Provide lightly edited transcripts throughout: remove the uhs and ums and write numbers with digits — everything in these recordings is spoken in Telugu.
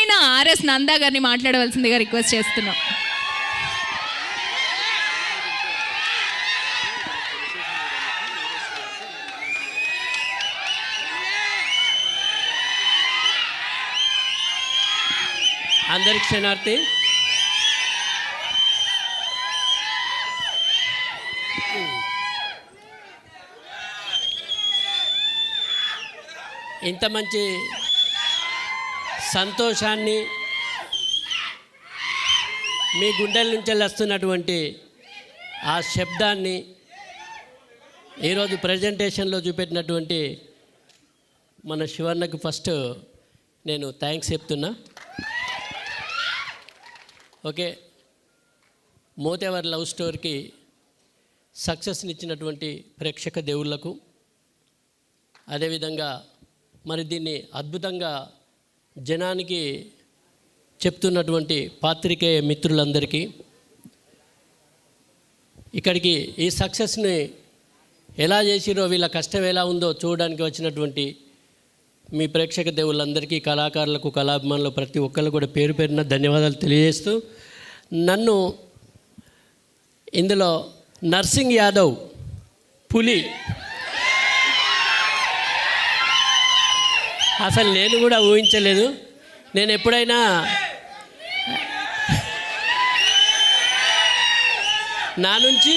హీరోయిన్ ఆర్ఎస్ నందా గారిని మాట్లాడవలసిందిగా రిక్వెస్ట్ చేస్తున్నాం. అందరికి క్షణార్థి. ఇంత మంచి సంతోషాన్ని మీ గుండెల నుంచి వస్తున్నటువంటి ఆ శబ్దాన్ని ఈరోజు ప్రజెంటేషన్లో చూపెట్టినటువంటి మన శివన్నకు ఫస్ట్ నేను థ్యాంక్స్ చెప్తున్నా. ఓకే, మోతేవర్ లవ్ స్టోరీకి సక్సెస్ని ఇచ్చినటువంటి ప్రేక్షక దేవుళ్లకు, అదేవిధంగా మరి దీన్ని అద్భుతంగా జనానికి చెప్తున్నటువంటి పాత్రికేయ మిత్రులందరికీ, ఇక్కడికి ఈ సక్సెస్ని ఎలా చేసిరో వీళ్ళ కష్టం ఎలా ఉందో చూడడానికి వచ్చినటువంటి మీ ప్రేక్షక దేవుళ్ళందరికీ, కళాకారులకు, కళాభిమానులు ప్రతి ఒక్కళ్ళు కూడా పేరు పేరున ధన్యవాదాలు తెలియజేస్తూ, నన్ను ఇందులో నర్సింగ్ యాదవ్ పులి అసలు నేను కూడా ఊహించలేదు. నేను ఎప్పుడైనా నా నుంచి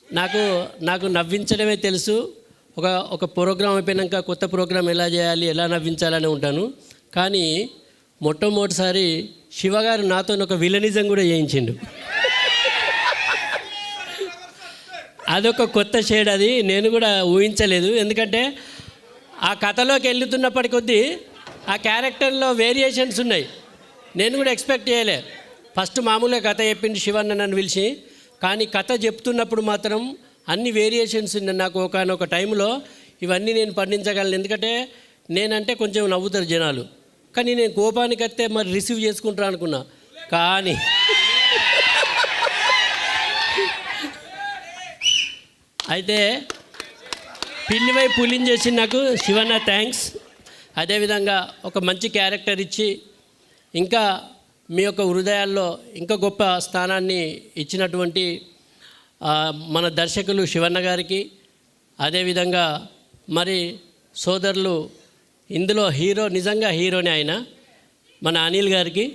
నాకు నవ్వించడమే తెలుసు. ఒక ప్రోగ్రాం అయిపోయాక కొత్త ప్రోగ్రాం ఎలా చేయాలి, ఎలా నవ్వించాలని ఉంటాను. కానీ మొట్టమొదటిసారి శివగారు నాతో ఒక విలనిజం కూడా చేయించిండు. అదొక కొత్త షేడ్, అది నేను కూడా ఊహించలేదు. ఎందుకంటే ఆ కథలోకి వెళ్తున్నప్పటి కొద్దీ ఆ క్యారెక్టర్లో వేరియేషన్స్ ఉన్నాయి. నేను కూడా ఎక్స్పెక్ట్ చేయలే. ఫస్ట్ మామూలుగా కథ చెప్పింది శివన్న నన్ను పిలిచి, కానీ కథ చెప్తున్నప్పుడు మాత్రం అన్ని వేరియేషన్స్ ఉన్నాయి. నాకు ఒకనొక టైంలో ఇవన్నీ నేను పండించగలను. ఎందుకంటే నేనంటే కొంచెం నవ్వుతారు జనాలు, కానీ నేను కోపానికి వస్తే మరి రిసీవ్ చేసుకుంటాను అనుకున్నా. కానీ అయితే పిల్లివై పులిని చేసి నాకు శివన్న థ్యాంక్స్. అదేవిధంగా ఒక మంచి క్యారెక్టర్ ఇచ్చి ఇంకా మీ యొక్క హృదయాల్లో ఇంకా గొప్ప స్థానాన్ని ఇచ్చినటువంటి మన దర్శకులు శివన్న గారికి, అదేవిధంగా మరి సోదరులు, ఇందులో హీరో నిజంగా హీరోనే ఆయన మన అనిల్ గారికి,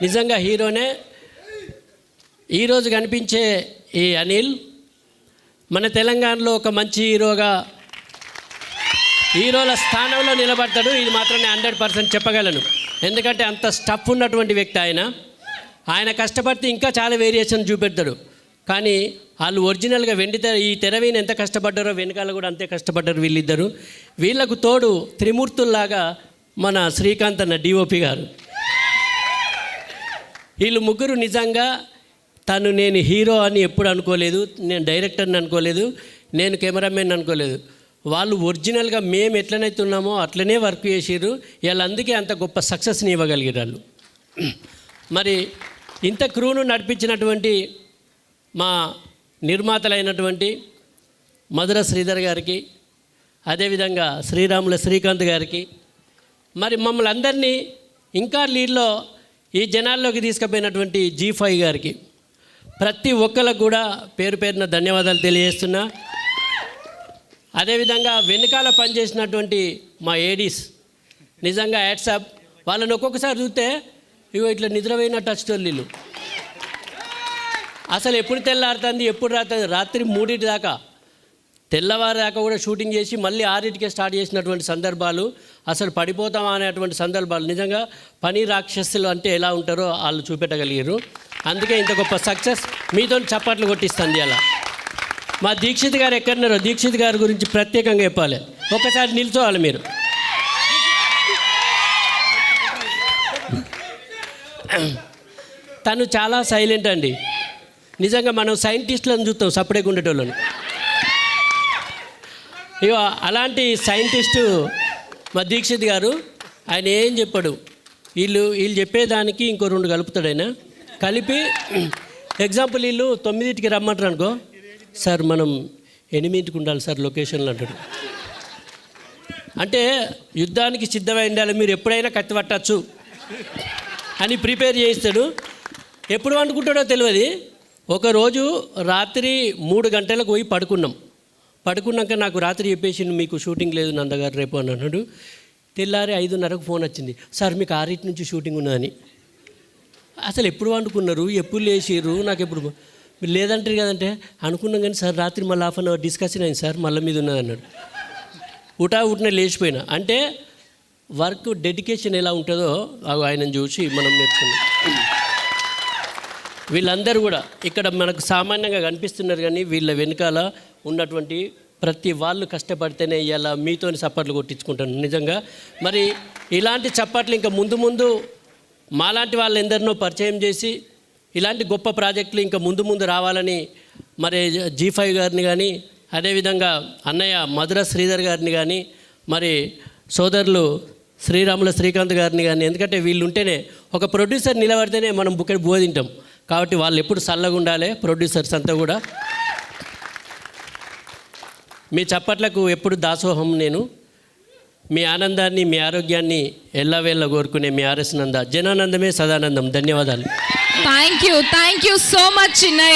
నిజంగా హీరోనే. ఈరోజు కనిపించే ఈ అనిల్ మన తెలంగాణలో ఒక మంచి హీరోల స్థానంలో నిలబడతాడు. ఇది మాత్రం నేను 100% చెప్పగలను. ఎందుకంటే అంత స్టఫ్ ఉన్నటువంటి వ్యక్తి ఆయన కష్టపడితే ఇంకా చాలా వేరియేషన్ చూపెడతాడు. కానీ వాళ్ళు ఒరిజినల్గా ఈ తెరవీని ఎంత కష్టపడ్డారో వెనకాల కూడా అంతే కష్టపడ్డారు వీళ్ళిద్దరు. వీళ్ళకు తోడు త్రిమూర్తుల్లాగా మన శ్రీకాంత్ అన్న డిఓపి గారు. వీళ్ళు ముగ్గురు నిజంగా నేను హీరో అని ఎప్పుడు అనుకోలేదు, నేను డైరెక్టర్ని అనుకోలేదు, నేను కెమెరామెన్ అనుకోలేదు. వాళ్ళు ఒరిజినల్గా మేము ఎట్లనైతే ఉన్నామో అట్లనే వర్క్ చేసిర్రు. వీళ్ళందుకే అంత గొప్ప సక్సెస్ని ఇవ్వగలిగారు. మరి ఇంత క్రూను నడిపించినటువంటి మా నిర్మాతలైనటువంటి మధుర శ్రీధర్ గారికి, అదేవిధంగా శ్రీరాముల శ్రీకాంత్ గారికి, మరి మమ్మల్ని అందరినీ ఇంకా లీడ్లో ఈ జనాల్లోకి తీసుకుపోయినటువంటి G5 గారికి, ప్రతి ఒక్కరికి కూడా పేరు పేరున ధన్యవాదాలు తెలియజేస్తున్నా. అదేవిధంగా వెనకాల పనిచేసినటువంటి మా ఏడీస్, నిజంగా హ్యాట్సాప్. వాళ్ళని ఒక్కొక్కసారి చూస్తే ఇట్లా నిద్రపోయినట్టు వచ్చేటోళ్ళు. అసలు ఎప్పుడు తెల్లారుతుంది, ఎప్పుడు రాత్రి 3 దాకా, తెల్లవారు దాకా కూడా షూటింగ్ చేసి మళ్ళీ 6కే స్టార్ట్ చేసినటువంటి సందర్భాలు, అసలు పడిపోతామా అనేటువంటి సందర్భాలు. నిజంగా పని రాక్షసులు అంటే ఎలా ఉంటారో వాళ్ళు చూపెట్టగలిగారు. అందుకే ఇంత గొప్ప సక్సెస్. మీతో చప్పట్లు కొట్టిస్తుంది. అలా మా దీక్షిత్ గారు ఎక్కడున్నారో, దీక్షిత్ గారి గురించి ప్రత్యేకంగా చెప్పాలి. ఒకసారి నిల్చోవాలి మీరు. తను చాలా సైలెంట్ అండి. నిజంగా మనం సైంటిస్టులను చూస్తాం సపరేట్గా ఉండేటోళ్ళని. ఇక అలాంటి సైంటిస్టు మా దీక్షిత్ గారు. ఆయన ఏం చెప్పాడు, వీళ్ళు చెప్పేదానికి ఇంకో 2 కలుపుతాడు. ఆయన కలిపి ఎగ్జాంపుల్ వీళ్ళు 9కి రమ్మంటారు అనుకో, సార్ మనం 8కి ఉండాలి సార్ లొకేషన్లో అంటాడు. అంటే యుద్ధానికి సిద్ధమై ఉండాలి, మీరు ఎప్పుడైనా కత్తి పట్టచ్చు, అని ప్రిపేర్ చేయిస్తాడు. ఎప్పుడు వండుకుంటాడో తెలియదు. ఒకరోజు రాత్రి 3 గంటలకు పోయి పడుకున్నాక నాకు రాత్రి చెప్పేసి మీకు షూటింగ్ లేదు నందగారు రేపు అని అన్నాడు. తెల్లారి 5:30కు ఫోన్ వచ్చింది, సార్ మీకు 6 నుంచి షూటింగ్ ఉన్నదని. అసలు ఎప్పుడు వండుకున్నారు, ఎప్పుడు లేచిర్రు, నాకు ఎప్పుడు మీరు లేదంటారు కదంటే అనుకున్నాం. కానీ సార్ రాత్రి మళ్ళీ 1/2 అవర్ డిస్కషన్ అయింది సార్, మళ్ళీ మీద ఉన్నది అన్నాడు. ఉటానే లేచిపోయినా. అంటే వర్క్ డెడికేషన్ ఎలా ఉంటుందో ఆయనను చూసి మనం నేర్చుకున్నాం. వీళ్ళందరూ కూడా ఇక్కడ మనకు సామాన్యంగా కనిపిస్తున్నారు, కానీ వీళ్ళ వెనకాల ఉన్నటువంటి ప్రతి వాళ్ళు కష్టపడితేనే ఇలా మీతోని చప్పట్లు కొట్టించుకుంటాను నిజంగా. మరి ఇలాంటి చప్పట్లు ఇంకా ముందు మాలాంటి వాళ్ళు ఎందరినో పరిచయం చేసి ఇలాంటి గొప్ప ప్రాజెక్టులు ఇంకా ముందు రావాలని మరి G5 గారిని కానీ, అదేవిధంగా అన్నయ్య మధుర శ్రీధర్ గారిని కానీ, మరి సోదరులు శ్రీరాముల శ్రీకాంత్ గారిని కానీ, ఎందుకంటే వీళ్ళు ఉంటేనే ఒక ప్రొడ్యూసర్ నిలబడితేనే మనం బుక్కడి బోధింటాం. కాబట్టి వాళ్ళు ఎప్పుడు చల్లగా ఉండాలి, ప్రొడ్యూసర్స్ అంతా కూడా. మీ చప్పట్లకు ఎప్పుడు దాసోహం నేను. మీ ఆనందాన్ని, మీ ఆరోగ్యాన్ని ఎల్లవేళ్ళ కోరుకునే మీ ఆర్ఎస్ నంద. జనానందమే సదానందం. ధన్యవాదాలు. థ్యాంక్ యూ సో మచ్ చిన్న